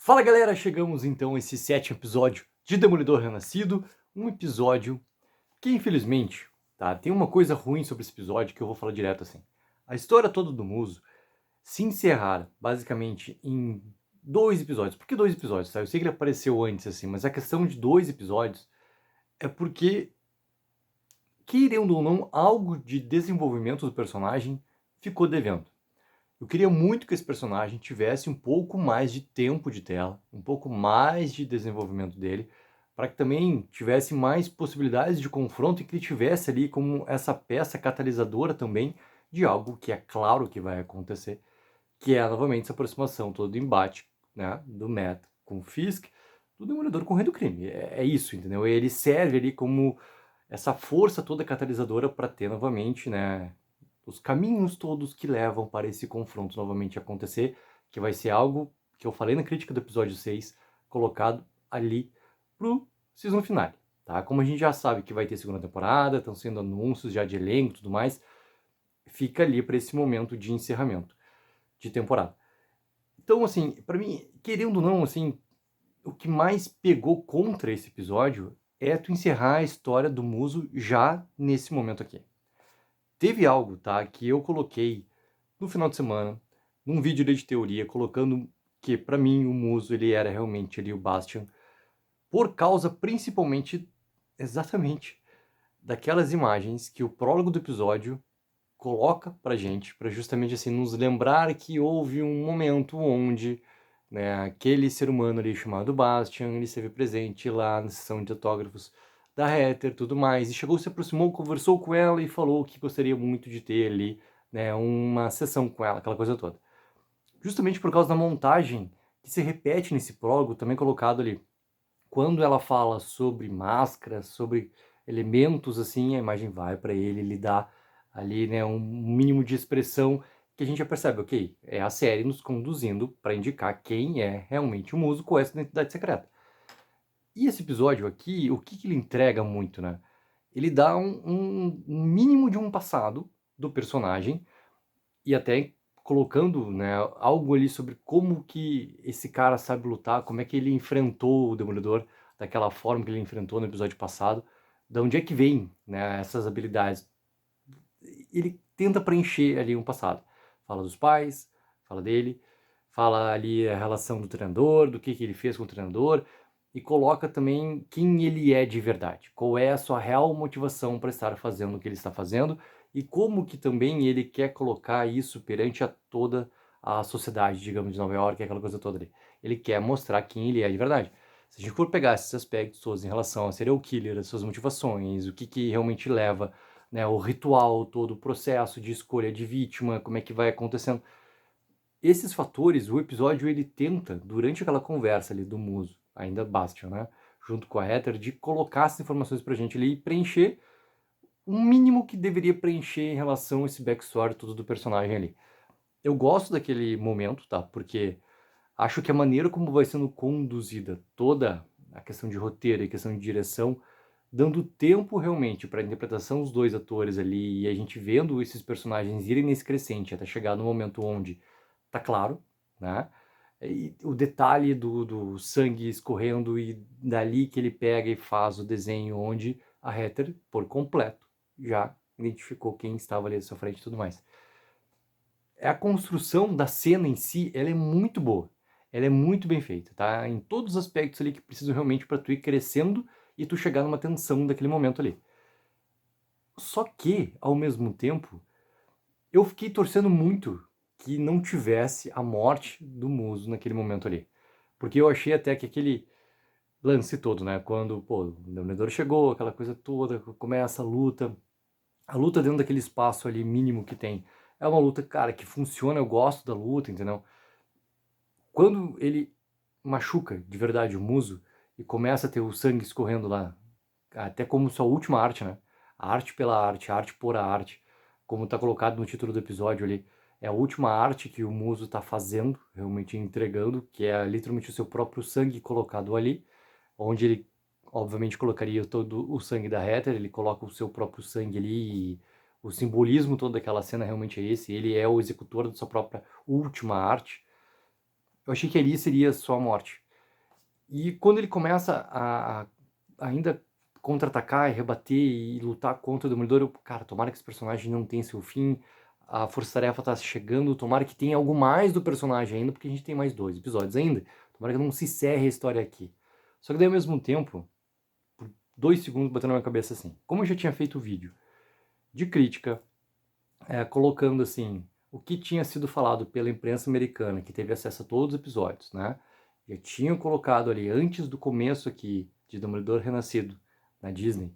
Fala galera, chegamos então a esse sétimo episódio de Demolidor Renascido, um episódio que infelizmente, tá, tem uma coisa ruim sobre esse episódio que eu vou falar direto assim. A história toda do Muso se encerrar basicamente em dois episódios. Por que dois episódios, tá? Eu sei que ele apareceu antes assim, mas a questão de dois episódios é porque, querendo ou não, algo de desenvolvimento do personagem ficou devendo. Eu queria muito que esse personagem tivesse um pouco mais de tempo de tela, um pouco mais de desenvolvimento dele, para que também tivesse mais possibilidades de confronto e que ele tivesse ali como essa peça catalisadora também de algo que é claro que vai acontecer, que é novamente essa aproximação todo do embate, né, do Matt com o Fisk, do Demolidor com o Rei do Crime. É isso, entendeu? Ele serve ali como essa força toda catalisadora para ter novamente, né, os caminhos todos que levam para esse confronto novamente acontecer, que vai ser algo que eu falei na crítica do episódio 6, colocado ali pro season finale, tá? Como a gente já sabe que vai ter segunda temporada, estão sendo anúncios já de elenco e tudo mais, fica ali para esse momento de encerramento de temporada. Então, assim, para mim, querendo ou não, assim, o que mais pegou contra esse episódio é tu encerrar a história do Muso já nesse momento aqui. Teve algo, tá, que eu coloquei no final de semana, num vídeo de teoria, colocando que, para mim, o Muso, ele era realmente ali o Bastian, por causa, principalmente, exatamente, daquelas imagens que o prólogo do episódio coloca pra gente, para justamente, assim, nos lembrar que houve um momento onde, né, aquele ser humano ali chamado Bastian, ele esteve presente lá na sessão de autógrafos da Heather, tudo mais, e chegou, se aproximou, conversou com ela e falou que gostaria muito de ter ali, né, uma sessão com ela, aquela coisa toda. Justamente por causa da montagem que se repete nesse prólogo, também colocado ali. Quando ela fala sobre máscara, sobre elementos assim, a imagem vai para ele, ele dá ali, né, um mínimo de expressão que a gente já percebe, ok, é a série nos conduzindo para indicar quem é realmente o músico com essa identidade secreta. E esse episódio aqui, o que ele entrega muito, né? Ele dá um mínimo de um passado do personagem e até colocando, né, algo ali sobre como que esse cara sabe lutar, como é que ele enfrentou o Demolidor daquela forma que ele enfrentou no episódio passado, de onde é que vem, né, essas habilidades. Ele tenta preencher ali um passado. Fala dos pais, fala dele, fala ali a relação do treinador, do que ele fez com o treinador, e coloca também quem ele é de verdade, qual é a sua real motivação para estar fazendo o que ele está fazendo, e como que também ele quer colocar isso perante a toda a sociedade, digamos, de Nova York, aquela coisa toda ali. Ele quer mostrar quem ele é de verdade. Se a gente for pegar esses aspectos todos em relação a serial killer, as suas motivações, o que realmente leva, né, o ritual, todo o processo de escolha de vítima, como é que vai acontecendo. Esses fatores, o episódio ele tenta, durante aquela conversa ali do Muso, ainda Bastian, né, junto com a Heather, de colocar essas informações pra gente ali e preencher o mínimo que deveria preencher em relação a esse backstory tudo do personagem ali. Eu gosto daquele momento, tá, porque acho que a maneira como vai sendo conduzida toda a questão de roteiro e questão de direção, dando tempo realmente para a interpretação dos dois atores ali e a gente vendo esses personagens irem nesse crescente até chegar no momento onde tá claro, né? E o detalhe do sangue escorrendo e dali que ele pega e faz o desenho onde a Heather, por completo, já identificou quem estava ali à sua frente e tudo mais. A construção da cena em si, ela é muito boa. Ela é muito bem feita, tá? Em todos os aspectos ali que precisam realmente para tu ir crescendo e tu chegar numa tensão daquele momento ali. Só que, ao mesmo tempo, eu fiquei torcendo muito que não tivesse a morte do Muso naquele momento ali. Porque eu achei até que aquele lance todo, né? Quando, pô, o Demolidor chegou, aquela coisa toda, começa a luta dentro daquele espaço ali mínimo que tem. É uma luta, cara, que funciona, eu gosto da luta, entendeu? Quando ele machuca de verdade o Muso e começa a ter o sangue escorrendo lá, até como sua última arte, né? A arte pela arte, a arte por a arte, como tá colocado no título do episódio ali, é a última arte que o Muso tá fazendo, realmente entregando, que é literalmente o seu próprio sangue colocado ali, onde ele obviamente colocaria todo o sangue da Heather, ele coloca o seu próprio sangue ali e o simbolismo todo daquela cena realmente é esse, ele é o executor da sua própria última arte. Eu achei que ali seria só a morte. E quando ele começa a ainda contra-atacar e rebater e lutar contra o Demolidor, eu, cara, tomara que esse personagem não tenha seu fim, a Força-Tarefa tá chegando, tomara que tenha algo mais do personagem ainda, porque a gente tem mais 2 episódios ainda, tomara que não se encerre a história aqui. Só que daí ao mesmo tempo, por 2 segundos batendo na minha cabeça assim, como eu já tinha feito o vídeo de crítica, colocando assim, o que tinha sido falado pela imprensa americana, que teve acesso a todos os episódios, né? Já tinham colocado ali, antes do começo aqui, de Demolidor Renascido, na Disney,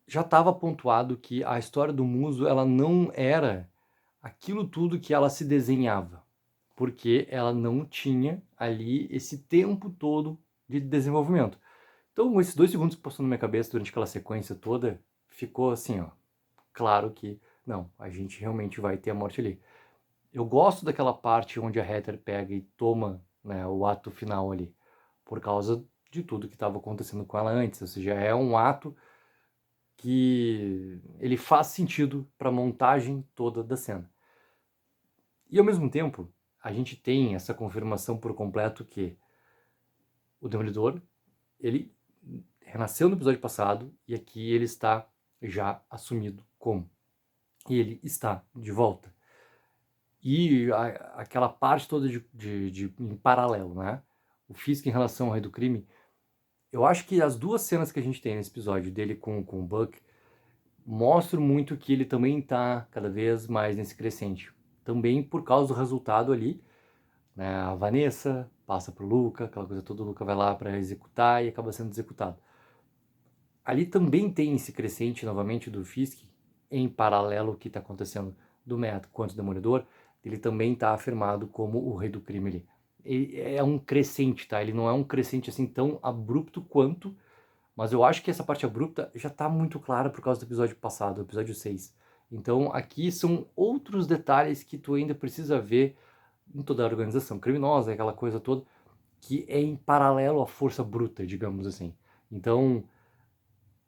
já estava pontuado que a história do Muso, ela não era aquilo tudo que ela se desenhava, porque ela não tinha ali esse tempo todo de desenvolvimento. Então, esses 2 segundos que passou na minha cabeça durante aquela sequência toda, ficou assim, ó, claro que, não, a gente realmente vai ter a morte ali. Eu gosto daquela parte onde a Heather pega e toma, né, o ato final ali, por causa de tudo que estava acontecendo com ela antes, ou seja, é um ato que ele faz sentido para a montagem toda da cena. E ao mesmo tempo, a gente tem essa confirmação por completo que o Demolidor, ele renasceu no episódio passado e aqui ele está já assumido como. E ele está de volta. E aquela parte toda em paralelo, né? O Fisk em relação ao Rei do Crime, eu acho que as 2 cenas que a gente tem nesse episódio dele com o Buck mostram muito que ele também está cada vez mais nesse crescente. Também por causa do resultado ali, né? A Vanessa passa pro Luca, aquela coisa toda, o Luca vai lá para executar e acaba sendo executado. Ali também tem esse crescente novamente do Fisk, em paralelo ao que está acontecendo do Matt quanto do Demolidor, ele também está afirmado como o rei do crime ali. Ele é um crescente, tá? Ele não é um crescente assim tão abrupto quanto, mas eu acho que essa parte abrupta já está muito clara por causa do episódio passado, o episódio 6. Então aqui são outros detalhes que tu ainda precisa ver em toda a organização criminosa, aquela coisa toda, que é em paralelo à força bruta, digamos assim. Então,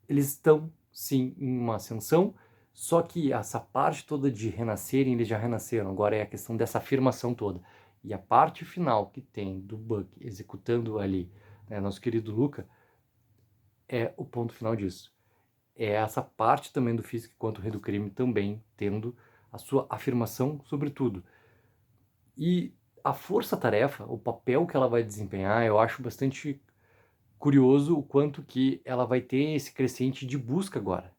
eles estão sim em uma ascensão, só que essa parte toda de renascerem, eles já renasceram, agora é a questão dessa afirmação toda. E a parte final que tem do Buck executando ali, né, nosso querido Luca, é o ponto final disso. É essa parte também do Fisk quanto o Rei do Crime também tendo a sua afirmação sobre tudo. E a força-tarefa, o papel que ela vai desempenhar, eu acho bastante curioso o quanto que ela vai ter esse crescente de busca agora.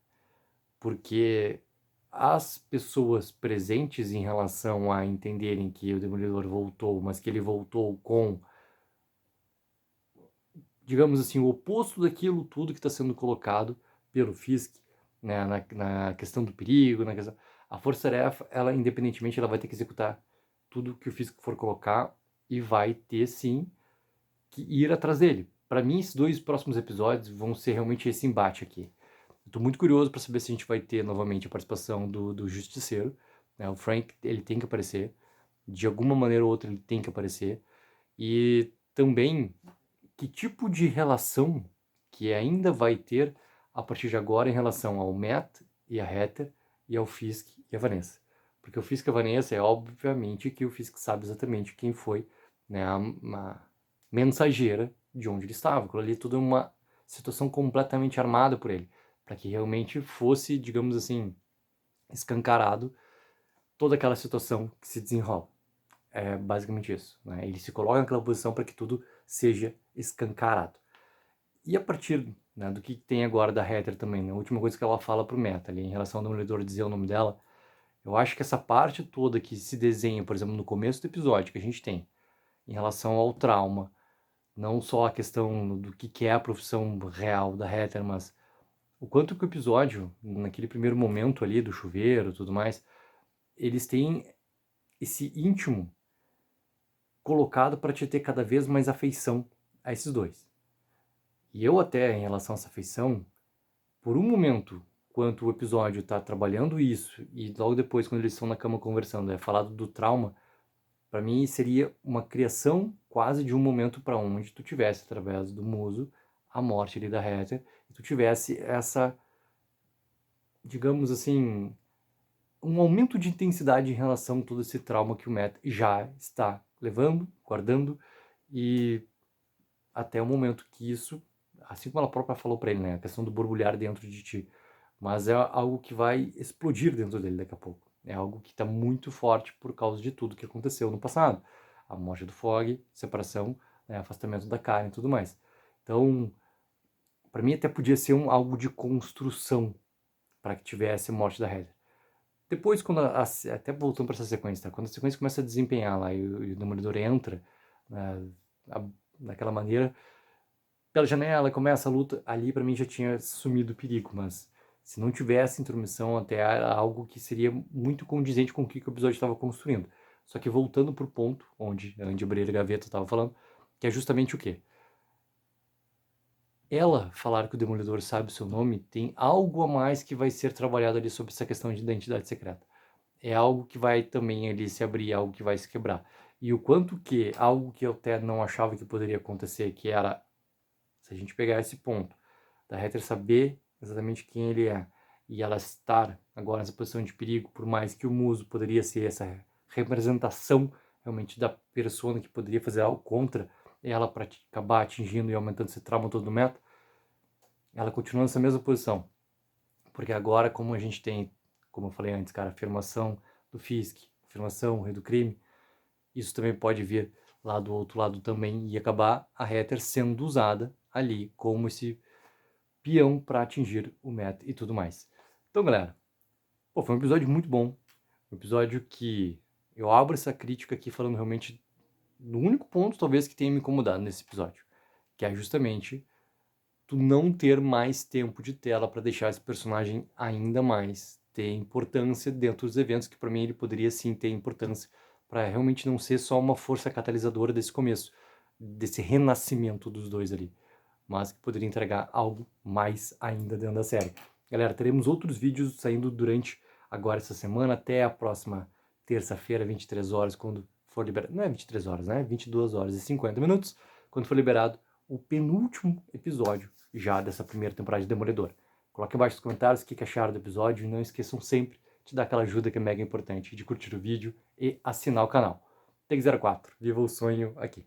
Porque as pessoas presentes em relação a entenderem que o Demolidor voltou, mas que ele voltou com, digamos assim, o oposto daquilo tudo que está sendo colocado pelo Fisk, né, na questão do perigo, na questão... A Força-Tarefa, ela, independentemente, ela vai ter que executar tudo que o Fisk for colocar e vai ter, sim, que ir atrás dele. Para mim, esses 2 próximos episódios vão ser realmente esse embate aqui. Estou muito curioso para saber se a gente vai ter novamente a participação do Justiceiro. Né? O Frank, ele tem que aparecer. De alguma maneira ou outra, ele tem que aparecer. E também, que tipo de relação que ainda vai ter a partir de agora em relação ao Matt e a Heather e ao Fisk e a Vanessa. Porque o Fisk e a Vanessa é obviamente que o Fisk sabe exatamente quem foi, né, a mensageira de onde ele estava. Aquilo ali tudo é uma situação completamente armada por ele, para que realmente fosse, digamos assim, escancarado toda aquela situação que se desenrola. É basicamente isso. Né? Ele se coloca naquela posição para que tudo seja escancarado. E a partir, né, do que tem agora da Heather também, né, a última coisa que ela fala pro Matt ali, em relação ao Demolidor dizer o nome dela, eu acho que essa parte toda que se desenha, por exemplo, no começo do episódio que a gente tem, em relação ao trauma, não só a questão do que é a profissão real da Heather, mas o quanto que o episódio, naquele primeiro momento ali do chuveiro e tudo mais, eles têm esse íntimo colocado para te ter cada vez mais afeição a esses dois. E eu até, em relação a essa afeição, por um momento, quanto o episódio está trabalhando isso, e logo depois, quando eles estão na cama conversando, é falado do trauma, para mim seria uma criação quase de um momento para onde tu tivesse, através do Muso, a morte ali da Heather, e tu tivesse essa, digamos assim, um aumento de intensidade em relação a todo esse trauma que o Matt já está levando, guardando, e até o momento que isso, assim como ela própria falou para ele, né, a questão do borbulhar dentro de ti, mas é algo que vai explodir dentro dele daqui a pouco. É algo que está muito forte por causa de tudo que aconteceu no passado. A morte do Fog, separação, né, afastamento da Karen e tudo mais. Então, para mim até podia ser algo de construção para que tivesse a morte da Heather. Depois, quando até voltando para essa sequência, tá? Quando a sequência começa a desempenhar lá e o Demolidor entra, né, daquela maneira, pela janela, começa a luta, ali para mim já tinha sumido o perigo, mas se não tivesse intromissão, até era algo que seria muito condizente com o que o episódio estava construindo. Só que voltando pro ponto onde a Andy Breira Gaveta estava falando, que é justamente o quê? Ela falar que o Demolidor sabe o seu nome, tem algo a mais que vai ser trabalhado ali sobre essa questão de identidade secreta. É algo que vai também ali se abrir, algo que vai se quebrar. E o quanto que algo que eu até não achava que poderia acontecer, que era, se a gente pegar esse ponto, da Heather saber exatamente quem ele é, e ela estar agora nessa posição de perigo, por mais que o Muso poderia ser essa representação realmente da persona que poderia fazer algo contra ela para acabar atingindo e aumentando esse trauma todo do meta, ela continua nessa mesma posição. Porque agora, como a gente tem, como eu falei antes, cara, afirmação do Fisk, afirmação, rei do crime, isso também pode vir lá do outro lado também e acabar a Heather sendo usada ali como esse peão para atingir o meta e tudo mais. Então, galera, foi um episódio muito bom, um episódio que eu abro essa crítica aqui falando realmente do único ponto talvez que tenha me incomodado nesse episódio, que é justamente tu não ter mais tempo de tela para deixar esse personagem ainda mais ter importância dentro dos eventos, que para mim ele poderia sim ter importância para realmente não ser só uma força catalisadora desse começo, desse renascimento dos dois ali, mas que poderia entregar algo mais ainda dentro da série. Galera, teremos outros vídeos saindo durante agora essa semana, até a próxima terça-feira, 23 horas, quando for liberado. Não é 23 horas, né? 22 horas e 50 minutos, quando for liberado o penúltimo episódio já dessa primeira temporada de Demolidor. Coloque abaixo nos comentários o que acharam do episódio e não esqueçam sempre de dar aquela ajuda que é mega importante, de curtir o vídeo e assinar o canal. Take04, viva o sonho aqui!